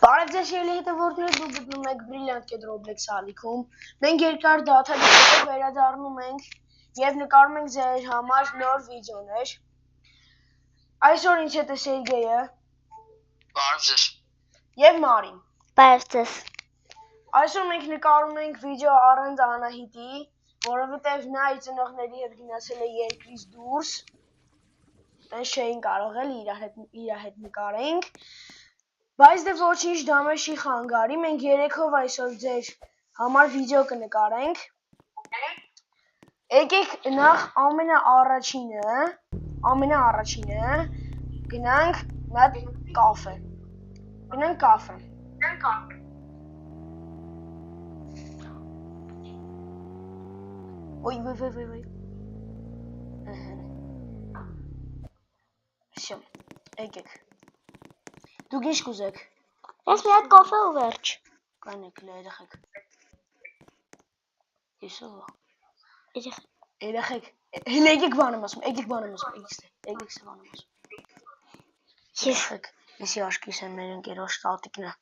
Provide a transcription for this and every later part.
Բարև ձեզ հետևորդներ, դուք գտնում եք Brilliant Kid Roblox ալիքում։ Մենք երկար դադարից հետո վերադառնում ենք եւ նկարում ենք ձեր համար նոր վիդեոներ։ Այսօր ինձ հետ է Սերգեյը։ Բարև ձեզ։ Եվ Մարին։ Բարև ձեզ։ Այսօր մենք նկարում ենք վիդեո առանց Անահիտի, որովհետեւ նա իր ծնողների հետ գնացել է երկրից դուրս։ Տես չէին կարող էլ իր հետ նկարենք։ Բայց դե ոչինչ դա մեզ չի խանգարի, մենք երեքով այսօր ձեր համար վիդեո կնկարենք։ Եկեք նախ ամենաառաջինը գնանք մատ կաֆե։ Գնանք կաֆե։ Ոյ։ Всё, եկեք։ Դուք ինչ կուզեք։ Ես մի հատ կոֆե ու վերջ։ Կանեք երեխեք։ Իսովա։ Երեխեք։ Հենց եկեք բանեմ ասում, եկեք սա բանեմ ասում։ Երեխեք, եսի աշկիս եմ մեր ընկերոջ տատիկն է։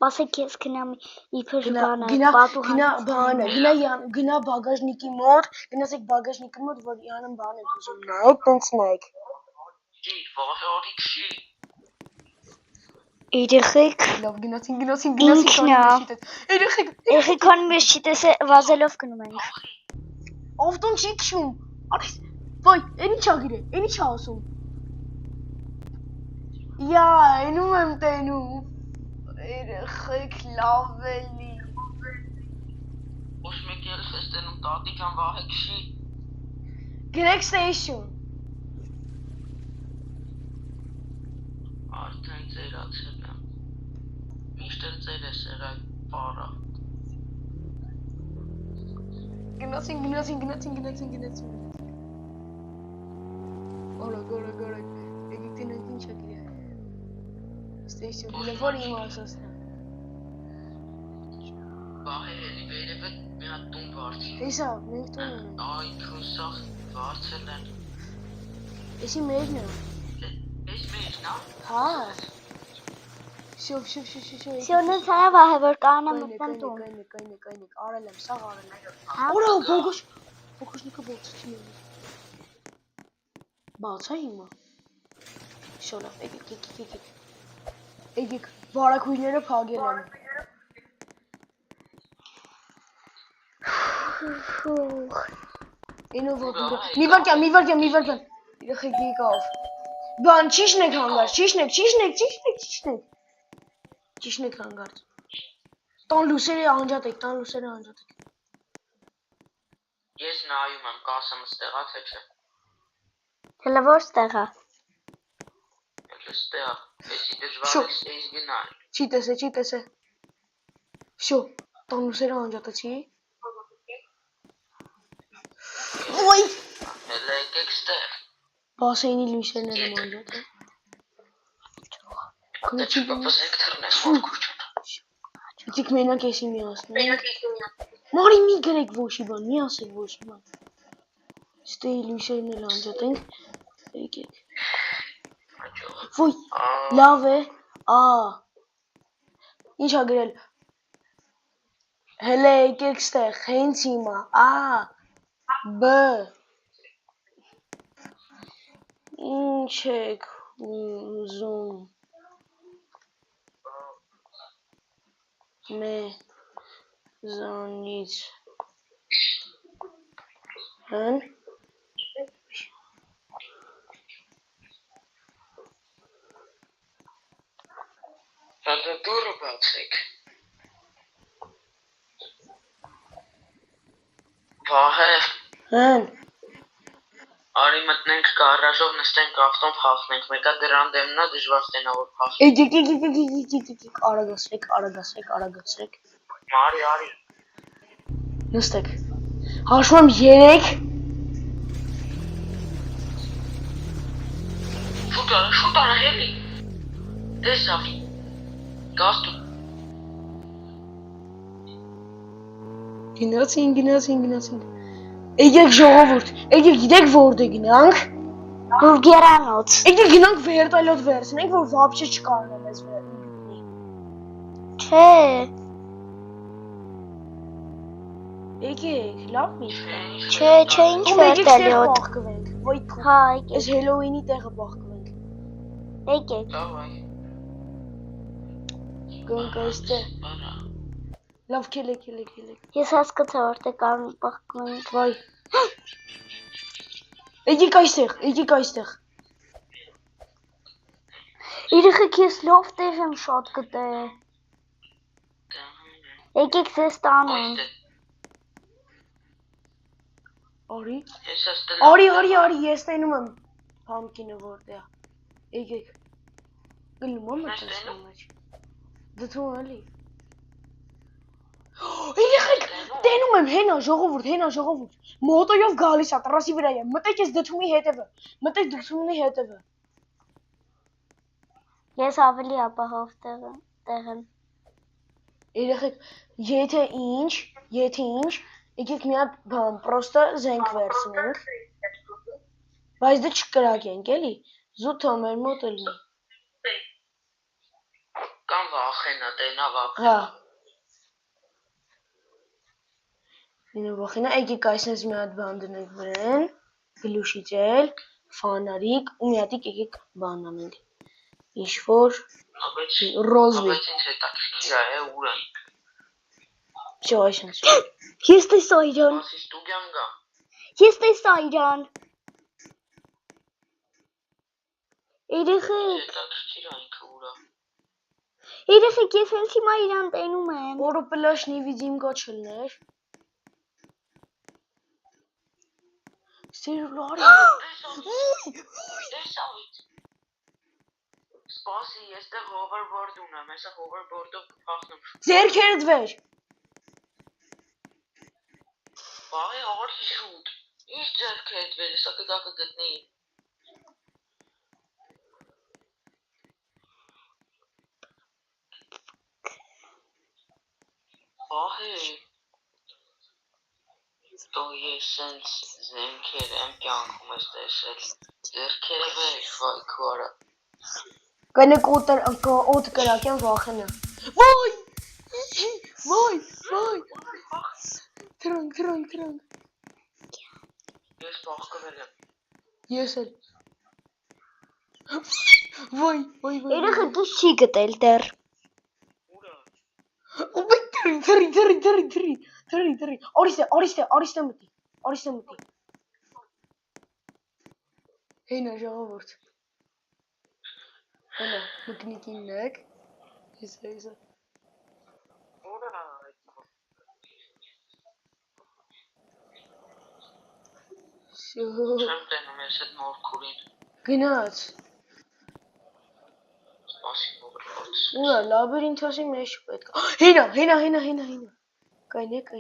Ասեք ես գնամ իբր բանը, գնա բագաժնիկի մոտ, գնացեք բագաժնիկի մոտ, որ Իանն բան եք ուզում նայեք, տենց նայեք։ Երեխեք։ Լավ, գնացին։ Երեխեք քան մեզ չի տեսե վազելով գնում ենք։ Ավտոն չի քշում։ Ոյ, այն ի՞նչ ա գիրե, այն ի՞նչ ա ասում։ Յա, այնում եմ տենում։ Երեխեք լավ էլի։ Ոչ մեկ էլ ես տենում տատիկան վահեք չի։ Գրեք station։ Արդեն ծերացել եմ։ Միշտ էլ ծեր ես եղել պարա։ Գնացին։ Օրակ, եկեք տենանք ինչ ա գիրե։ Station, որ իմ ասասն է։ Վահե էլի վերևը մի հատ տուն վարձի։ Հեսա, մենք տուն են։ Այ քուսախ վարձել են։ Եսի մերն է։ Ես մերն ա։ Հա։ Շո։ Սյոնից հարավ ահե որ կանա մտնեմ տուն։ Կայնիկ, արել եմ, սաղ արել եմ։ Հա։ Օրա, բոգոշնիկը բոցը չի եղել։ Բացա հիմա։ Շո լավ, եկեք, վարակույրները փագել են։ Ինով մի վարկյան։ Երեխեք եկավ։ Բան ճիշնեք հանգարց, ճիշնեք հանգարց։ Տան լուսերը անջատեք։ Ես նայում եմ կասեմ ստեղա թե չէ։ Հələ որ ստեղա։ Ստեղա, եսի դժվար ես գնալ։ Չի տեսե։ Շո, տան լուսերը անջատեցի։ Ոյ։ Հələ եկեք ստեղ։ Բասեյնի լույսերն եմ անջատել։ Պապասեք թռնես մորքուր չոտ։ Եկեք մենակ եսի միացնենք։ Մարի մի գրեք ոչի բան, մի ասեք ոչի բան։ Ստեի լույսերն էլ անջատենք։ Եկեք։ Ոյ, լավ է, ինչ ա գրել։ Հելե եկեք ստեղ, հենց հիմա, բ։ Ինչ եք ուզում։ Մեզանից հն Հələ դուրը բացեք։ Վահե։ Հն Արի մտնենք գարաժով նստենք ավտոն փախնենք, մեկա դրան դեմնա դժվար ստենա որ փախ։ եկեք, արագացրեք։ Մարի։ Նստեք։ Հաշվում եմ 3։ Շուտ արա հելի։ Տեսավ։ Գաստու։ Գնացին։ Եկեք ժողովուրդ, գիտեք որտե գնանք։ Բուրգերանոց։ Եկեք գնանք վերտալյոտ վերցնենք, որ вообще չկարողանա մեզ գտնի։ Չէ, Եկեք, լավ միտք է։ չէ, ինչ Ում եկեք ստեղ վերտալիոտ։ բախկվենք։ Ոյ թու։ Հա, Այս Հելոուինի տեղը բախկվենք։ եկեք։ Давай. Գոնք այստեղ։ Արա։ Լավ, քելեք։ Ես հասկացա, որտեղ կարող բախկվենք։ Վայ։ Եկեք այստեղ։ Երեխեք, ես լավ տեղ եմ շատ գտել։ Եկեք ձեզ տանեմ։ Արի։ Ես աստել։ Արի, ես տենում եմ pumpkin-ը որտեղ։ Եկեք։ Գնում եմ այստեղ մեջ։ Դու էլի։ Երեխեք, տենում եմ, հենա ժողովուրդ։ Մոտոյով գալիս է, տրասի վրա է։ Մտեք ես դդումի հետևը։ Ես ավելի ապահով տեղ եմ։ Երեխեք, եթե ինչ, եկեք մի հատ բան, պրոստը զենք վերցնենք։ Բայց դե չկրակենք, էլի։ Զուտը մեր մոտ էլի։ Կամ վախենա, տենա վախ։ Հա։ Ինը վախենա, եկեք այսպես մի հատ բան դնենք վրան, գլուշից էլ, ֆանարիկ, ու մի հատիկ եկեք բան անենք։ Ինչ-որ ռոզվի։ Բայց ինձ հետաքրքիր է, ուր են։ Всё, այսպես։ Ես տեսա իրան։ Մասի ստուգյան գա։ Երեխեք, Հետաքրքիր է ինքը ուրա։ ես հենց հիմա իրան տենում եմ։ Որը պլաշ не видим գոչելներ։ Սերուլարի։ Տեսավից։ Սպասի, ես տեղ hoverboard ունեմ, հեսա hoverboard-ով կփախնեմ։ Ձերքերդ վեր։ Բաղի արի շուտ։ Ինչ ձերք է հետվել, հեսա կգա կգտնի։ Բաղի։ Դո ես սենց զենքեր եմ կյանքում ես տեսել։ Ձերքերը վեր, վայ քոարա։ Կնեք օդ կրակեն վախենա։ Վայ։ Թրանք։ Ես բախկվել եմ։ Ես էլ։ Վայ։ Երեխեք, ես չի գտել դեռ։ Ուրա։ Ոյ թրի։ Արիստե մտի։ Հենա ժողովուրդ։ Հենա, մկնիկիննեք։ Հեսա։ Ուրա։ Չեմ տենում ես այդ մորքուրին։ Գնաց։ Սպասի մորքորց։ Ուրա, լաբիրինթոսի մեջ պետք է։ Հենա։ Կայնեք։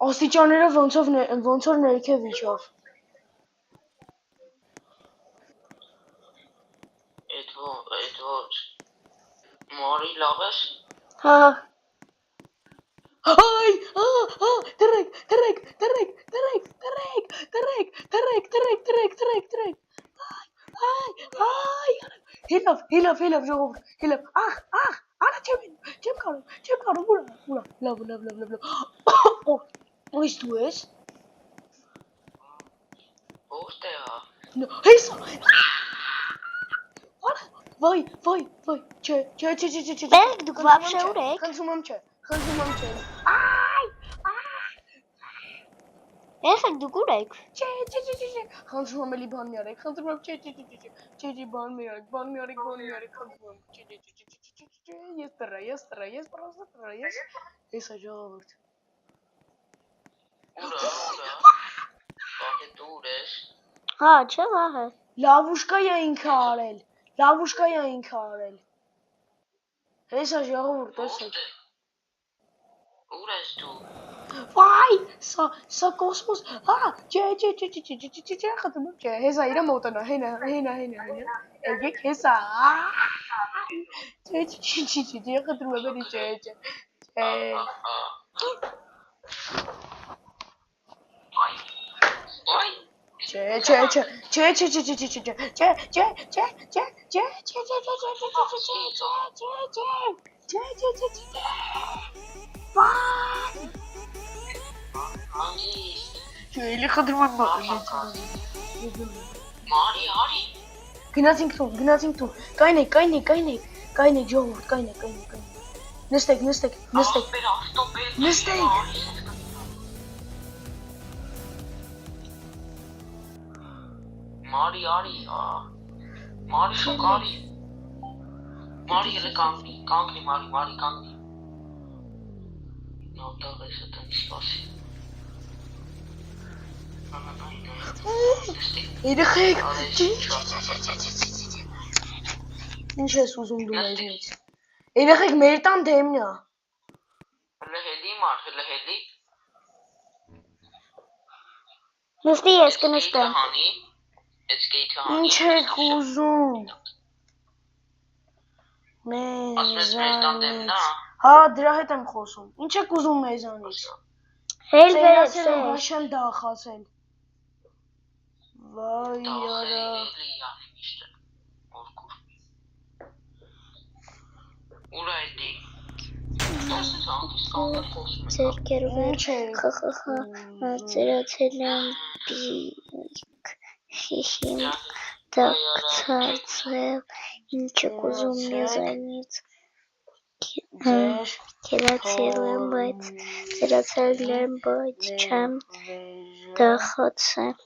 Աստիճանները ոնց որ ներքև իջավ։ Էդ ոչ։ Մարի լավ ես։ Հա, Այ, դրեք։ Հելավ, ժողովուրդ, հելավ, ախ, արա չեմ կարող, ուրա, լավ, այս դու ես, Որտե հա։ հեսա, վայ, չէ, Բերք դուք վաբշե ուր եք։ խնդրում եմ չէ, Երեխեք, դուք ուր եք։ չէ, խնդրում եմ էլի բան մի արեք, խնդրում եմ, չէ, բան մի արեք, խնդրում եմ, չէ, ես տրա, հեսա ժողովուրդ, Ուրա։ Բաղի դուր ես։ Հա, չէ, վաղը։ լավուշկայա ինքը արել, հեսա ժողովուրդ, տեսեք, Ուր ես դու։ վայ, սա կոսմոս, չէ, խնդրում եմ, չէ, հեսա իրա մոտանա, հենա, եկեք, հեսա, չէ, խնդրում եմ, էլի, չէ, Ոյ։ Անդի Մարի արի Գնացինք տուն, կայնեք ժողովուրդ, կայնեք, նստեք, նստեք, Մարի արի Մարի շուկ արի Մարի ելը կանգնի Մարի կանգնի Նոտաղ ես ատեմ սպասի երեխեք, ինչ ես ուզում դու մեզնից, երեխեք մեր տան դեմն է, հլը հելի մար, հլը հելի Նստի ես կնստեմ։ ինչ եք ուզում, մեզանից, հա դրա հետ եմ խոսում, ինչ եք ուզում մեզանից, Հել վերեց, ծերասել եմ բաշան դախացել, վայ արա, ուր այդի, Ձերքերվեր, խխխա, ծերացել եմ բիք, հիհիմ, դակցացել, ինչ եք ուզում մեզանից, կերացել եմ, բայց չեմ դախացել,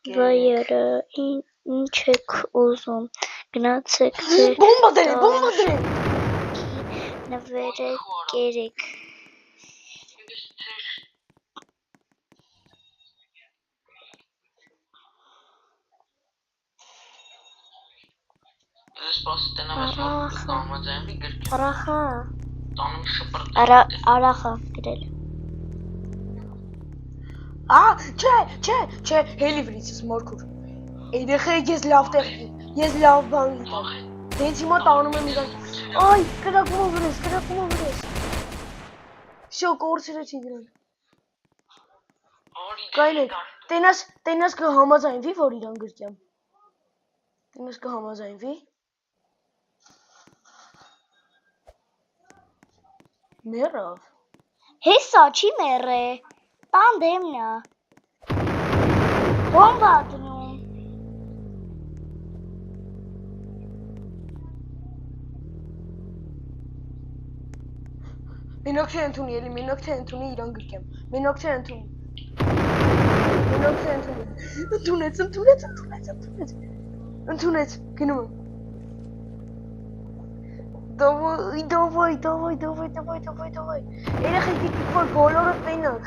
վայ արա, ինչ եք ուզում, գնացեք ձեր բոմբա դրեք, նվերը կերեք, Արախա գրել, չէ, հելի վրիցս մորքուր, երեխեք ես լավ բան գիտեմ, դենց հիմա տանում եմ իրան, այ, կրակումով վրես, վսյո, կորցրեցի դրան, կայնեք, տենաս կհամաձայնվի, որ իրան գրկյամ, տենաս կհամաձայնվի, մերավ, հեսա չի մերը, տան դեմնա, բոմբա դնում, մենոք թե ընդունի, իրան գրկյամ, մենոք թե ընդունի, ընդունեց, գնում եմ, Դովայ, երեխեք իտիք որ բոլորը տենակ,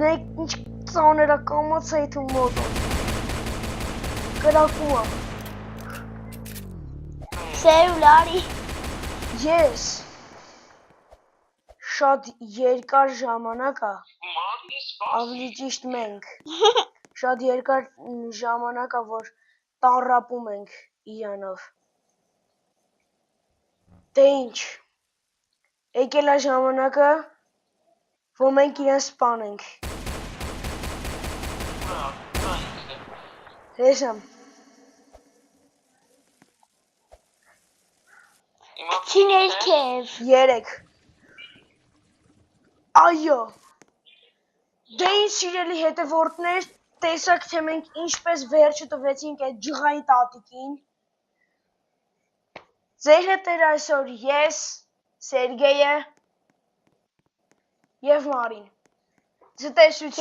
նայք ինչ ծաներա կամաց այդում մոտոն, կրակումա, սերուլարի, ես, շատ երկար ժամանակա, ավելի ճիշտ մենք, շատ երկար ժամանակա, որ տառապում ենք իրանով, դե ինչ, եկել է ժամանակը, որ մենք իրան սպանենք, հեսամ, քիներ քև, 3, այո, դե ինչ սիրելի հետևորդներ, տեսակ թե մենք ինչպես վերջը տվեցինք այդ ջղային տատիկին, ձեր հետ էր այսօր ես, Սերգեյը և Մարին, ձտեսություն։